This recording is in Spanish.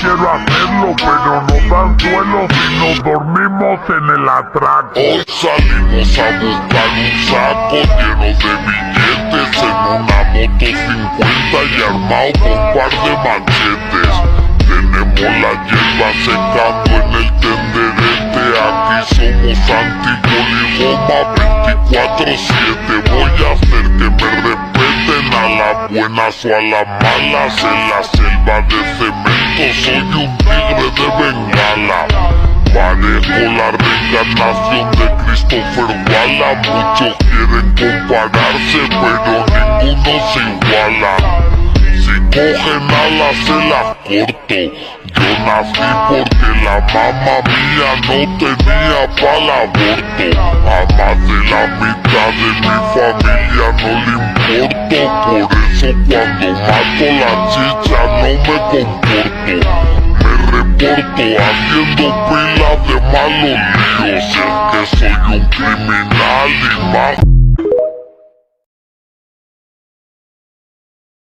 quiero hacerlo, pero nos dan suelo si nos dormimos en el atraco. Hoy salimos a buscar un saco lleno de billetes en una moto 50 y armado con par de machetes. Tenemos la hierba secando en el tenderete, aquí somos anti-poligoma 24/7. Voy a hacer que me respeten a las buenas o a las malas. En la selva de cemento soy un tigre de Bengala. Parezco la reencarnación de Christopher Wallace. Muchos quieren compararse, pero ninguno se iguala. Si cogen alas se las corto. Yo nací porque la mamá mía no tenía pa'l aborto. A más de la mitad de mi familia no le importo. Por eso cuando mato la chicha no me comporto. Me reporto haciendo pilas de malos líos. Es que soy un criminal y más